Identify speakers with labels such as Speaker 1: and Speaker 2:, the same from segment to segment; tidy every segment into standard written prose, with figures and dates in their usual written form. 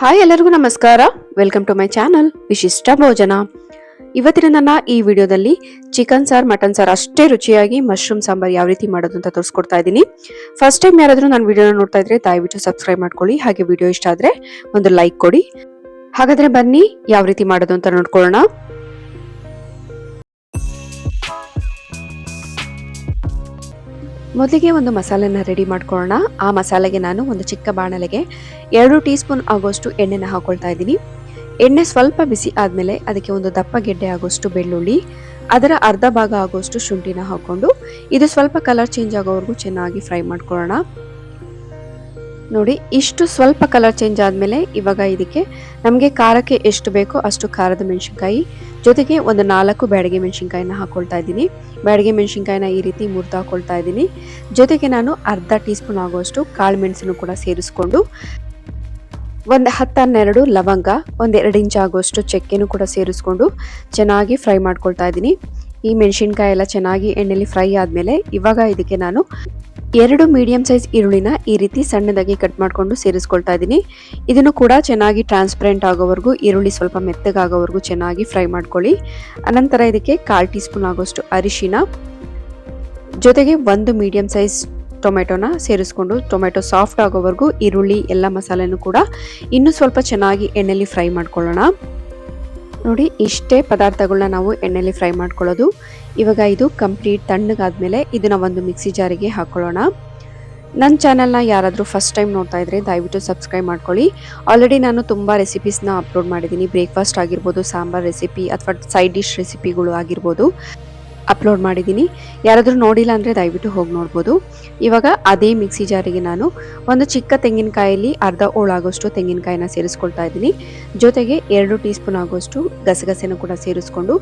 Speaker 1: Hi ಎಲ್ಲರಿಗೂ ನಮಸ್ಕಾರ. Welcome to my channel ವಿಶಿಷ್ಟ ಭೋಜನ. ಇವತ್ತಿನ ನನ್ನ ಈ ವಿಡಿಯೋದಲ್ಲಿ ಚಿಕನ್ ಸಾರ್ ಮಟನ್ ಸಾರ್ ಅಷ್ಟೇ ರುಚಿಯಾಗಿ ಮಶ್ರೂಮ್ ಸಾಂಬಾರ್ ಯಾವ ರೀತಿ ಮಾಡೋದು ಅಂತ ತೋರಿಸ್ಕೊಡ್ತಾ ಇದ್ದೀನಿ. ಫಸ್ಟ್ ಟೈಮ್ ಯಾರಾದರೂ ನನ್ನ ವಿಡಿಯೋನ ನೋಡ್ತಾ ಇದ್ರೆ ದಯವಿಟ್ಟು ಸಬ್ಸ್ಕ್ರೈಬ್ ಮಾಡ್ಕೊಳ್ಳಿ. ಹಾಗೆ ವಿಡಿಯೋ ಇಷ್ಟ ಆದ್ರೆ ಒಂದು ಲೈಕ್ ಕೊಡಿ. ಹಾಗಾದ್ರೆ ಬನ್ನಿ ಯಾವ ರೀತಿ ಮಾಡೋದು ಅಂತ ನೋಡ್ಕೊಳ್ಳೋಣ. ಮೊದಲಿಗೆ ಒಂದು ಮಸಾಲೆನ ರೆಡಿ ಮಾಡ್ಕೊಳ್ಳೋಣ. ಆ ಮಸಾಲೆಗೆ ನಾನು ಒಂದು ಚಿಕ್ಕ ಬಾಣಲೆಗೆ 2 ಟೀ ಸ್ಪೂನ್ ಆಗೋಷ್ಟು ಎಣ್ಣೆನ ಹಾಕೊಳ್ತಾ ಇದ್ದೀನಿ. ಎಣ್ಣೆ ಸ್ವಲ್ಪ ಬಿಸಿ ಆದಮೇಲೆ ಅದಕ್ಕೆ ಒಂದು ದಪ್ಪ ಗೆಡ್ಡೆ ಆಗೋಷ್ಟು ಬೆಳ್ಳುಳ್ಳಿ, ಅದರ ಅರ್ಧ ಭಾಗ ಆಗೋಷ್ಟು ಶುಂಠಿನ ಹಾಕೊಂಡು ಇದು ಸ್ವಲ್ಪ ಕಲರ್ ಚೇಂಜ್ ಆಗೋವರೆಗೂ ಚೆನ್ನಾಗಿ ಫ್ರೈ ಮಾಡ್ಕೊಳ್ಳೋಣ. ನೋಡಿ, ಇಷ್ಟು ಸ್ವಲ್ಪ ಕಲರ್ ಚೇಂಜ್ ಆದಮೇಲೆ ಇವಾಗ ಇದಕ್ಕೆ ನಮಗೆ ಖಾರಕ್ಕೆ ಎಷ್ಟು ಬೇಕೋ ಅಷ್ಟು ಖಾರದ ಮೆಣಸಿನ್ಕಾಯಿ ಜೊತೆಗೆ ಒಂದು 4 ಬ್ಯಾಡಗೆ ಮೆಣಸಿನ್ಕಾಯಿನ ಹಾಕೊಳ್ತಾ ಇದ್ದೀನಿ. ಬ್ಯಾಡಗೆ ಮೆಣಸಿನ್ಕಾಯಿನ ಈ ರೀತಿ ಮುರಿದು ಹಾಕೊಳ್ತಾ ಇದ್ದೀನಿ. ಜೊತೆಗೆ ನಾನು ಅರ್ಧ ಟೀ ಸ್ಪೂನ್ ಆಗುವಷ್ಟು ಕಾಳು ಮೆಣಸನ್ನು ಕೂಡ ಸೇರಿಸ್ಕೊಂಡು ಒಂದು 10-12 ಲವಂಗ, ಒಂದು 2 ಇಂಚ್ ಆಗುವಷ್ಟು ಚಕ್ಕೆನೂ ಕೂಡ ಸೇರಿಸ್ಕೊಂಡು ಚೆನ್ನಾಗಿ ಫ್ರೈ ಮಾಡ್ಕೊಳ್ತಾ ಇದ್ದೀನಿ. ಈ ಮೆಣಸಿನ್ಕಾಯಿ ಎಲ್ಲ ಚೆನ್ನಾಗಿ ಎಣ್ಣೆಲಿ ಫ್ರೈ ಆದಮೇಲೆ ಇವಾಗ ಇದಕ್ಕೆ ನಾನು 2 ಮೀಡಿಯಂ ಸೈಜ್ ಈರುಳ್ಳಿನ ಈ ರೀತಿ ಸಣ್ಣದಾಗಿ ಕಟ್ ಮಾಡಿಕೊಂಡು ಸೇರಿಸ್ಕೊಳ್ತಾ ಇದ್ದೀನಿ. ಇದನ್ನು ಕೂಡ ಚೆನ್ನಾಗಿ ಟ್ರಾನ್ಸ್ಪರೆಂಟ್ ಆಗೋವರೆಗೂ, ಈರುಳ್ಳಿ ಸ್ವಲ್ಪ ಮೆತ್ತಗಾಗೋವರೆಗೂ ಚೆನ್ನಾಗಿ ಫ್ರೈ ಮಾಡ್ಕೊಳ್ಳಿ. ಅನಂತರ ಇದಕ್ಕೆ 1/4 ಟೀ ಸ್ಪೂನ್ ಆಗೋಷ್ಟು ಅರಿಶಿನ ಜೊತೆಗೆ 1 ಮೀಡಿಯಂ ಸೈಜ್ ಟೊಮೆಟೊನ ಸೇರಿಸ್ಕೊಂಡು ಟೊಮೆಟೊ ಸಾಫ್ಟ್ ಆಗೋವರೆಗೂ ಈರುಳ್ಳಿ ಎಲ್ಲ ಮಸಾಲೆನೂ ಕೂಡ ಇನ್ನೂ ಸ್ವಲ್ಪ ಚೆನ್ನಾಗಿ ಎಣ್ಣೆಲಿ ಫ್ರೈ ಮಾಡ್ಕೊಳ್ಳೋಣ. ನೋಡಿ, ಇಷ್ಟೇ ಪದಾರ್ಥಗಳನ್ನ ನಾವು ಎಣ್ಣೆಲಿ ಫ್ರೈ ಮಾಡ್ಕೊಳ್ಳೋದು. ಇವಾಗ ಇದು ಕಂಪ್ಲೀಟ್ ತಣ್ಣಗಾದ್ಮೇಲೆ ಇದನ್ನ ಒಂದು ಮಿಕ್ಸಿ ಜಾರಿಗೆ ಹಾಕೊಳ್ಳೋಣ. ನನ್ನ ಚಾನಲ್ನ ಯಾರಾದರೂ ಫಸ್ಟ್ ಟೈಮ್ ನೋಡ್ತಾ ಇದ್ರೆ ದಯವಿಟ್ಟು ಸಬ್ಸ್ಕ್ರೈಬ್ ಮಾಡ್ಕೊಳ್ಳಿ. ಆಲ್ರೆಡಿ ನಾನು ತುಂಬ ರೆಸಿಪೀಸ್ನ ಅಪ್ಲೋಡ್ ಮಾಡಿದ್ದೀನಿ. ಬ್ರೇಕ್ಫಾಸ್ಟ್ ಆಗಿರ್ಬೋದು, ಸಾಂಬಾರ್ ರೆಸಿಪಿ ಅಥವಾ ಸೈಡ್ ಡಿಶ್ ರೆಸಿಪಿಗಳು ಆಗಿರ್ಬೋದು ಅಪ್ಲೋಡ್ ಮಾಡಿದ್ದೀನಿ. ಯಾರಾದರೂ ನೋಡಿಲ್ಲ ಅಂದರೆ ದಯವಿಟ್ಟು ಹೋಗಿ ನೋಡ್ಬೋದು. ಇವಾಗ ಅದೇ ಮಿಕ್ಸಿ ಜಾರಿಗೆ ನಾನು ಒಂದು ಚಿಕ್ಕ ತೆಂಗಿನಕಾಯಲ್ಲಿ ಅರ್ಧ ಹೋಳಾಗೋಷ್ಟು ತೆಂಗಿನಕಾಯಿನ ಸೇರಿಸ್ಕೊಳ್ತಾ ಇದ್ದೀನಿ. ಜೊತೆಗೆ 2 ಟೀ ಸ್ಪೂನ್ ಆಗೋಷ್ಟು ಗಸಗಸೆನೂ ಕೂಡ ಸೇರಿಸ್ಕೊಂಡು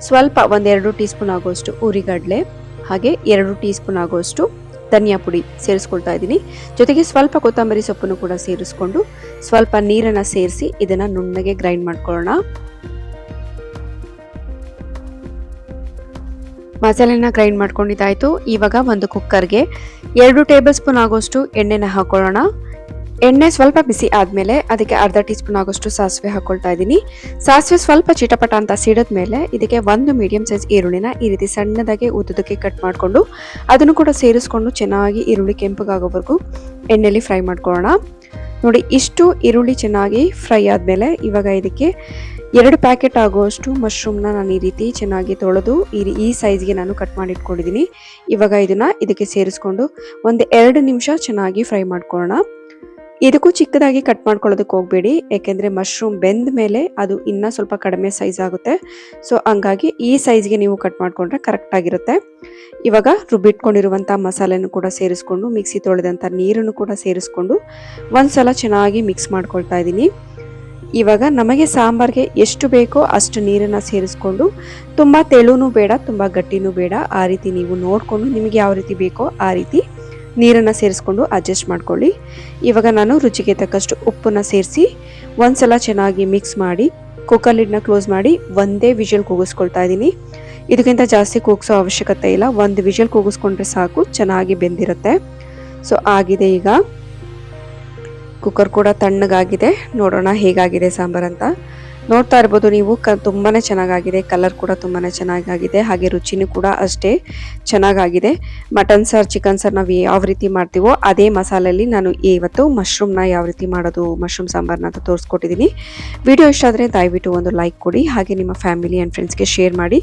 Speaker 1: ಸ್ವಲ್ಪ 1-2 ಟೀ ಸ್ಪೂನ್ ಆಗೋಷ್ಟು ಉರಿಗಡಲೆ ಹಾಗೆ 2 ಟೀ ಸ್ಪೂನ್ ಆಗೋಷ್ಟು ಧನಿಯಾ ಪುಡಿ ಸೇರಿಸ್ಕೊಳ್ತಾ ಇದ್ದೀನಿ. ಜೊತೆಗೆ ಸ್ವಲ್ಪ ಕೊತ್ತಂಬರಿ ಸೊಪ್ಪನ್ನು ಕೂಡ ಸೇರಿಸ್ಕೊಂಡು ಸ್ವಲ್ಪ ನೀರನ್ನು ಸೇರಿಸಿ ಇದನ್ನು ನುಣ್ಣಗೆ ಗ್ರೈಂಡ್ ಮಾಡ್ಕೊಳ್ಳೋಣ. ಮಸಾಲೆನ ಗ್ರೈಂಡ್ ಮಾಡ್ಕೊಂಡಿದ್ದಾಯಿತು. ಇವಾಗ ಒಂದು ಕುಕ್ಕರ್ಗೆ 2 ಟೇಬಲ್ ಸ್ಪೂನ್ ಆಗೋಷ್ಟು ಎಣ್ಣೆನ ಹಾಕೊಳ್ಳೋಣ. ಎಣ್ಣೆ ಸ್ವಲ್ಪ ಬಿಸಿ ಆದಮೇಲೆ ಅದಕ್ಕೆ ಅರ್ಧ ಟೀ ಸ್ಪೂನ್ ಆಗೋಷ್ಟು ಸಾಸಿವೆ ಹಾಕೊಳ್ತಾ ಇದ್ದೀನಿ. ಸಾಸಿವೆ ಸ್ವಲ್ಪ ಚಿಟಪಟ ಅಂತ ಸಿಡಿದ ಮೇಲೆ ಇದಕ್ಕೆ 1 ಮೀಡಿಯಂ ಸೈಜ್ ಈರುಳ್ಳಿನ ಈ ರೀತಿ ಸಣ್ಣದಾಗಿ ಉದ್ದಕ್ಕೆ ಕಟ್ ಮಾಡಿಕೊಂಡು ಅದನ್ನು ಕೂಡ ಸೇರಿಸ್ಕೊಂಡು ಚೆನ್ನಾಗಿ ಈರುಳ್ಳಿ ಕೆಂಪಗಾಗೋವರೆಗೂ ಎಣ್ಣೆಲಿ ಫ್ರೈ ಮಾಡ್ಕೊಳ್ಳೋಣ. ನೋಡಿ, ಇಷ್ಟು ಈರುಳ್ಳಿ ಚೆನ್ನಾಗಿ ಫ್ರೈ ಆದಮೇಲೆ ಇವಾಗ ಇದಕ್ಕೆ 2 ಪ್ಯಾಕೆಟ್ ಆಗುವಷ್ಟು ಮಶ್ರೂಮ್ನ ನಾನು ಈ ರೀತಿ ಚೆನ್ನಾಗಿ ತೊಳೆದು ಈ ಸೈಜ್ಗೆ ನಾನು ಕಟ್ ಮಾಡಿ ಇಟ್ಕೊಂಡಿದ್ದೀನಿ. ಇವಾಗ ಇದಕ್ಕೆ ಸೇರಿಸ್ಕೊಂಡು ಒಂದು 2 ನಿಮಿಷ ಚೆನ್ನಾಗಿ ಫ್ರೈ ಮಾಡ್ಕೊಳ್ಳೋಣ. ಇದಕ್ಕೂ ಚಿಕ್ಕದಾಗಿ ಕಟ್ ಮಾಡ್ಕೊಳ್ಳೋದಕ್ಕೆ ಹೋಗಬೇಡಿ, ಯಾಕೆಂದರೆ ಮಶ್ರೂಮ್ ಬೆಂದ ಮೇಲೆ ಅದು ಇನ್ನೂ ಸ್ವಲ್ಪ ಕಡಿಮೆ ಸೈಜ್ ಆಗುತ್ತೆ. ಸೊ ಹಂಗಾಗಿ ಈ ಸೈಜ್ಗೆ ನೀವು ಕಟ್ ಮಾಡಿಕೊಂಡ್ರೆ ಕರೆಕ್ಟಾಗಿರುತ್ತೆ. ಇವಾಗ ರುಬ್ಬಿಟ್ಕೊಂಡಿರುವಂಥ ಮಸಾಲೆನೂ ಕೂಡ ಸೇರಿಸ್ಕೊಂಡು ಮಿಕ್ಸಿ ತೊಳೆದಂಥ ನೀರನ್ನು ಕೂಡ ಸೇರಿಸ್ಕೊಂಡು ಒಂದ್ಸಲ ಚೆನ್ನಾಗಿ ಮಿಕ್ಸ್ ಮಾಡ್ಕೊಳ್ತಾ ಇದ್ದೀನಿ. ಇವಾಗ ನಮಗೆ ಸಾಂಬಾರ್ಗೆ ಎಷ್ಟು ಬೇಕೋ ಅಷ್ಟು ನೀರನ್ನು ಸೇರಿಸ್ಕೊಂಡು ತುಂಬ ತೆಳುನೂ ಬೇಡ, ತುಂಬ ಗಟ್ಟಿನೂ ಬೇಡ, ಆ ರೀತಿ ನೀವು ನೋಡಿಕೊಂಡು ನಿಮಗೆ ಯಾವ ರೀತಿ ಬೇಕೋ ಆ ರೀತಿ ನೀರನ್ನು ಸೇರಿಸ್ಕೊಂಡು ಅಡ್ಜಸ್ಟ್ ಮಾಡ್ಕೊಳ್ಳಿ. ಇವಾಗ ನಾನು ರುಚಿಗೆ ತಕ್ಕಷ್ಟು ಉಪ್ಪನ್ನು ಸೇರಿಸಿ ಒಂದ್ಸಲ ಚೆನ್ನಾಗಿ ಮಿಕ್ಸ್ ಮಾಡಿ ಕುಕ್ಕರ್ ಲಿಡ್ನ ಕ್ಲೋಸ್ ಮಾಡಿ ಒಂದೇ ವಿಷಲ್ ಕೂಗಿಸ್ಕೊಳ್ತಾ ಇದ್ದೀನಿ. ಇದಕ್ಕಿಂತ ಜಾಸ್ತಿ ಕೂಗಿಸೋ ಅವಶ್ಯಕತೆ ಇಲ್ಲ, 1 ವಿಷಲ್ ಕೂಗಿಸ್ಕೊಂಡ್ರೆ ಸಾಕು, ಚೆನ್ನಾಗಿ ಬೆಂದಿರುತ್ತೆ. ಸೊ ಆಗಿದೆ. ಈಗ ಕುಕ್ಕರ್ ಕೂಡ ತಣ್ಣಗಾಗಿದೆ. ನೋಡೋಣ ಹೇಗಾಗಿದೆ ಸಾಂಬಾರ್ ಅಂತ. ನೋಡ್ತಾ ಇರ್ಬೋದು ನೀವು, ತುಂಬಾ ಚೆನ್ನಾಗಾಗಿದೆ. ಕಲರ್ ಕೂಡ ತುಂಬಾ ಚೆನ್ನಾಗಾಗಿದೆ. ಹಾಗೆ ರುಚಿನೂ ಕೂಡ ಅಷ್ಟೇ ಚೆನ್ನಾಗಾಗಿದೆ. ಮಟನ್ ಸಾರ್, ಚಿಕನ್ ಸಾರ್ ನಾವು ಯಾವ ರೀತಿ ಮಾಡ್ತೀವೋ ಅದೇ ಮಸಾಲೆಯಲ್ಲಿ ನಾನು ಇವತ್ತು ಮಶ್ರೂಮ್ನ ಯಾವ ರೀತಿ ಮಾಡೋದು, ಮಶ್ರೂಮ್ ಸಾಂಬಾರ್ನ ಅಂತ ತೋರಿಸ್ಕೊಟ್ಟಿದ್ದೀನಿ. ವಿಡಿಯೋ ಇಷ್ಟ ಆದರೆ ದಯವಿಟ್ಟು ಒಂದು ಲೈಕ್ ಕೊಡಿ. ಹಾಗೆ ನಿಮ್ಮ ಫ್ಯಾಮಿಲಿ ಆ್ಯಂಡ್ ಫ್ರೆಂಡ್ಸ್ಗೆ ಶೇರ್ ಮಾಡಿ.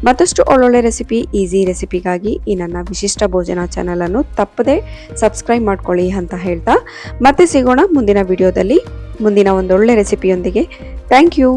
Speaker 1: ಮತ್ತಷ್ಟು ಒಳ್ಳೊಳ್ಳೆ ರೆಸಿಪಿ, ಈಸಿ ರೆಸಿಪಿಗಾಗಿ ಈ ನನ್ನ ವಿಶಿಷ್ಟ ಭೋಜನ ಚಾನಲನ್ನು ತಪ್ಪದೆ ಸಬ್ಸ್ಕ್ರೈಬ್ ಮಾಡ್ಕೊಳ್ಳಿ ಅಂತ ಹೇಳ್ತಾ ಮತ್ತೆ ಸಿಗೋಣ ಮುಂದಿನ ವಿಡಿಯೋದಲ್ಲಿ ಮುಂದಿನ ಒಂದೊಳ್ಳೆ ರೆಸಿಪಿಯೊಂದಿಗೆ. Thank you.